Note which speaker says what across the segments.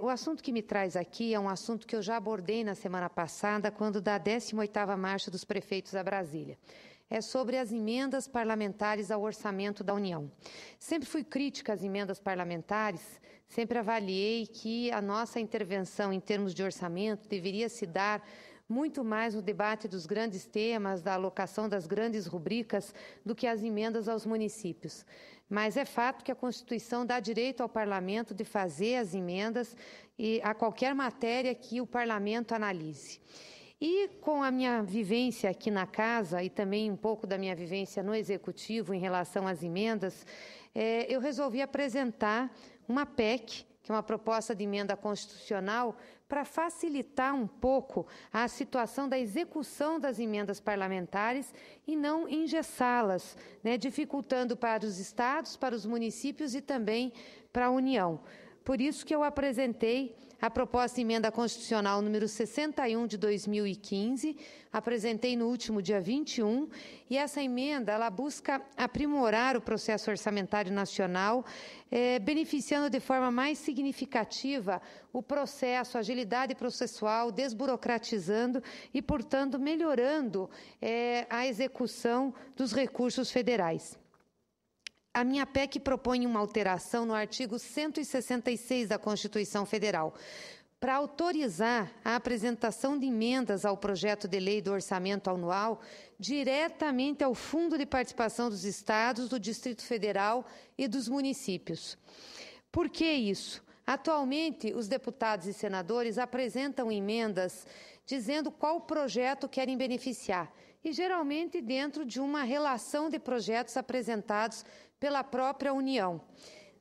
Speaker 1: O assunto que me traz aqui é um assunto que eu já abordei na semana passada, quando da 18ª Marcha dos Prefeitos a Brasília. É sobre as emendas parlamentares ao orçamento da União. Sempre fui crítica às emendas parlamentares, sempre avaliei que a nossa intervenção em termos de orçamento deveria se dar muito mais no debate dos grandes temas, da alocação das grandes rubricas, do que as emendas aos municípios. Mas é fato que a Constituição dá direito ao Parlamento de fazer as emendas a qualquer matéria que o Parlamento analise. E com a minha vivência aqui na Casa e também um pouco da minha vivência no Executivo em relação às emendas, eu resolvi apresentar uma PEC, que é uma proposta de emenda constitucional, para facilitar um pouco a situação da execução das emendas parlamentares e não engessá-las, dificultando para os estados, para os municípios e também para a União. Por isso que eu apresentei a proposta de emenda constitucional número 61 de 2015, apresentei no último dia 21, e essa emenda ela busca aprimorar o processo orçamentário nacional, beneficiando de forma mais significativa o processo, a agilidade processual, desburocratizando e, portanto, melhorando a execução dos recursos federais. A minha PEC propõe uma alteração no artigo 166 da Constituição Federal, para autorizar a apresentação de emendas ao projeto de lei do orçamento anual diretamente ao Fundo de Participação dos Estados, do Distrito Federal e dos municípios. Por que isso? Atualmente, os deputados e senadores apresentam emendas dizendo qual projeto querem beneficiar, e geralmente dentro de uma relação de projetos apresentados pela própria União.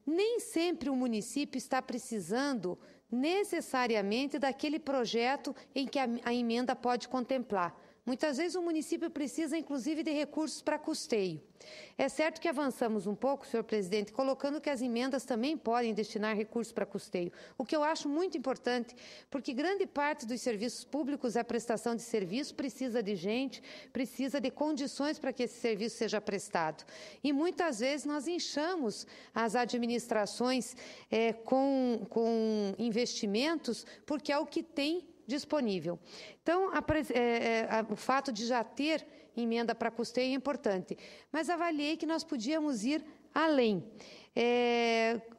Speaker 1: Nem sempre o município está precisando necessariamente daquele projeto em que a emenda pode contemplar. Muitas vezes o município precisa, inclusive, de recursos para custeio. É certo que avançamos um pouco, senhor presidente, colocando que as emendas também podem destinar recursos para custeio, o que eu acho muito importante, porque grande parte dos serviços públicos, a prestação de serviço, precisa de gente, precisa de condições para que esse serviço seja prestado. E muitas vezes nós inchamos as administrações com investimentos, porque é o que tem disponível. Então, o fato de já ter emenda para custeio é importante, mas avaliei que nós podíamos ir além.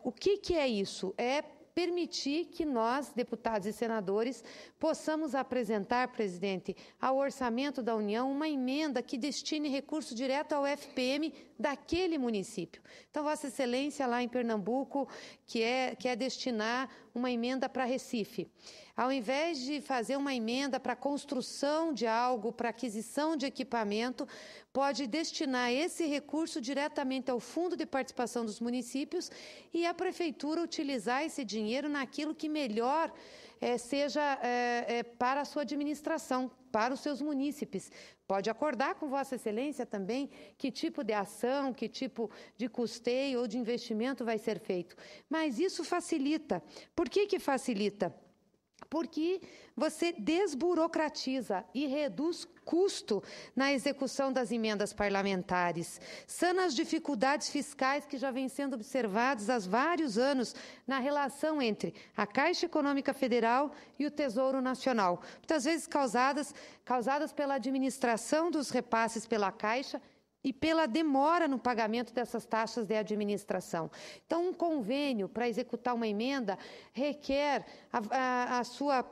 Speaker 1: O que é isso? É permitir que nós, deputados e senadores, possamos apresentar, presidente, ao orçamento da União uma emenda que destine recurso direto ao FPM daquele município. Então, Vossa Excelência, lá em Pernambuco, quer destinar uma emenda para Recife. Ao invés de fazer uma emenda para construção de algo, para aquisição de equipamento, pode destinar esse recurso diretamente ao Fundo de Participação dos Municípios e a Prefeitura utilizar esse dinheiro naquilo que melhor seja para a sua administração, para os seus munícipes. Pode acordar com Vossa Excelência também que tipo de ação, que tipo de custeio ou de investimento vai ser feito. Mas isso facilita. Por que facilita? Porque você desburocratiza e reduz custo na execução das emendas parlamentares. Sana as dificuldades fiscais que já vêm sendo observadas há vários anos na relação entre a Caixa Econômica Federal e o Tesouro Nacional, muitas vezes causadas pela administração dos repasses pela Caixa e pela demora no pagamento dessas taxas de administração. Então, um convênio para executar uma emenda requer a sua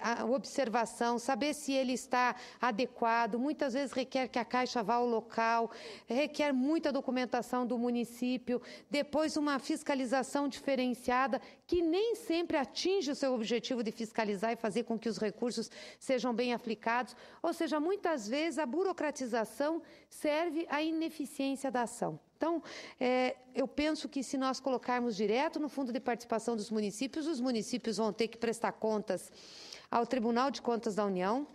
Speaker 1: a observação, saber se ele está adequado, muitas vezes requer que a Caixa vá ao local, requer muita documentação do município, depois uma fiscalização diferenciada, que nem sempre atinge o seu objetivo de fiscalizar e fazer com que os recursos sejam bem aplicados, ou seja, muitas vezes a burocratização serve à ineficiência da ação. Então, eu penso que se nós colocarmos direto no Fundo de Participação dos Municípios, os municípios vão ter que prestar contas ao Tribunal de Contas da União,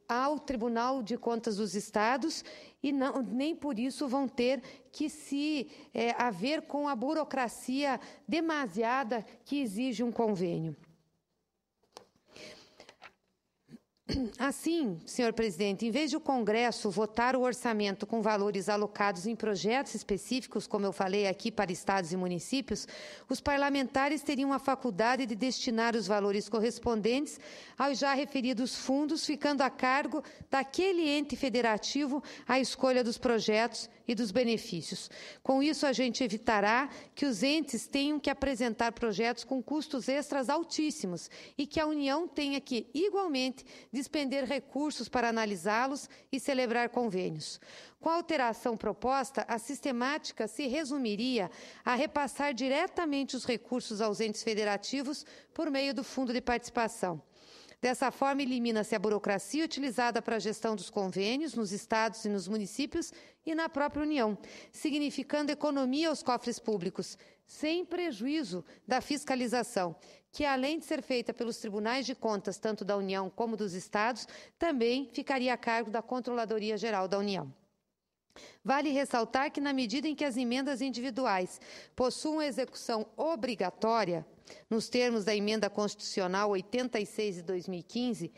Speaker 1: ao Tribunal de Contas dos Estados, e nem por isso vão ter que se haver com a burocracia demasiada que exige um convênio. Assim, senhor presidente, em vez de o Congresso votar o orçamento com valores alocados em projetos específicos, como eu falei aqui, para estados e municípios, os parlamentares teriam a faculdade de destinar os valores correspondentes aos já referidos fundos, ficando a cargo daquele ente federativo a escolha dos projetos e dos benefícios. Com isso, a gente evitará que os entes tenham que apresentar projetos com custos extras altíssimos e que a União tenha que, igualmente, despender recursos para analisá-los e celebrar convênios. Com a alteração proposta, a sistemática se resumiria a repassar diretamente os recursos aos entes federativos por meio do Fundo de Participação. Dessa forma, elimina-se a burocracia utilizada para a gestão dos convênios nos estados e nos municípios e na própria União, significando economia aos cofres públicos, sem prejuízo da fiscalização, que, além de ser feita pelos tribunais de contas, tanto da União como dos estados, também ficaria a cargo da Controladoria Geral da União. Vale ressaltar que, na medida em que as emendas individuais possuam execução obrigatória, nos termos da Emenda Constitucional 86 de 2015,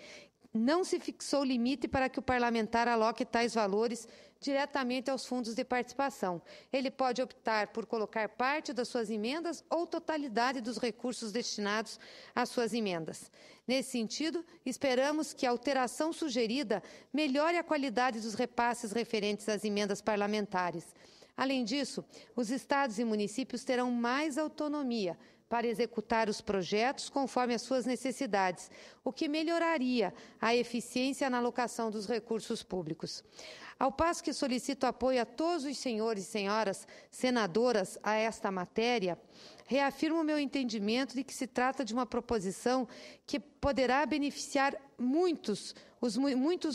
Speaker 1: não se fixou limite para que o parlamentar aloque tais valores diretamente aos fundos de participação. Ele pode optar por colocar parte das suas emendas ou totalidade dos recursos destinados às suas emendas. Nesse sentido, esperamos que a alteração sugerida melhore a qualidade dos repasses referentes às emendas parlamentares. Além disso, os estados e municípios terão mais autonomia para executar os projetos conforme as suas necessidades, o que melhoraria a eficiência na alocação dos recursos públicos. Ao passo que solicito apoio a todos os senhores e senhoras senadoras a esta matéria, reafirmo o meu entendimento de que se trata de uma proposição que poderá beneficiar muitos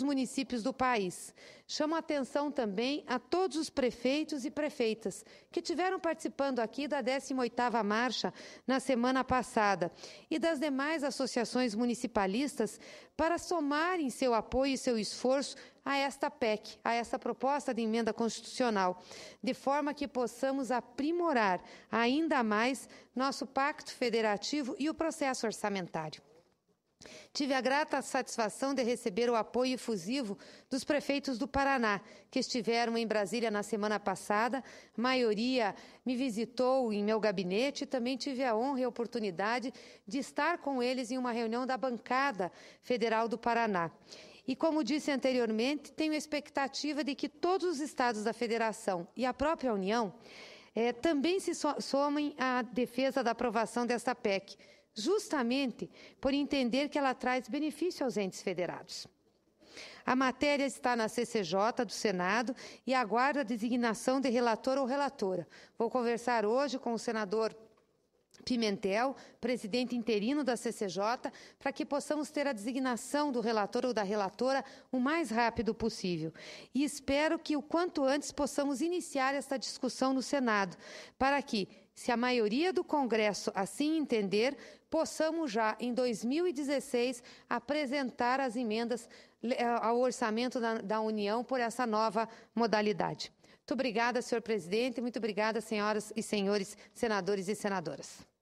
Speaker 1: municípios do país. Chamo a atenção também a todos os prefeitos e prefeitas que tiveram participando aqui da 18ª Marcha na semana passada e das demais associações municipalistas para somarem seu apoio e seu esforço a esta PEC, a essa proposta de emenda constitucional, de forma que possamos aprimorar ainda mais nosso pacto federativo e o processo orçamentário. Tive a grata satisfação de receber o apoio efusivo dos prefeitos do Paraná, que estiveram em Brasília na semana passada. A maioria me visitou em meu gabinete e também tive a honra e a oportunidade de estar com eles em uma reunião da bancada federal do Paraná. E, como disse anteriormente, tenho a expectativa de que todos os estados da Federação e a própria União também se somem à defesa da aprovação desta PEC, justamente por entender que ela traz benefício aos entes federados. A matéria está na CCJ do Senado e aguarda a designação de relator ou relatora. Vou conversar hoje com o senador Pimentel, presidente interino da CCJ, para que possamos ter a designação do relator ou da relatora o mais rápido possível. E espero que o quanto antes possamos iniciar esta discussão no Senado, para que, se a maioria do Congresso assim entender, possamos já, em 2016, apresentar as emendas ao orçamento da União por essa nova modalidade. Muito obrigada, senhor presidente, muito obrigada, senhoras e senhores senadores e senadoras.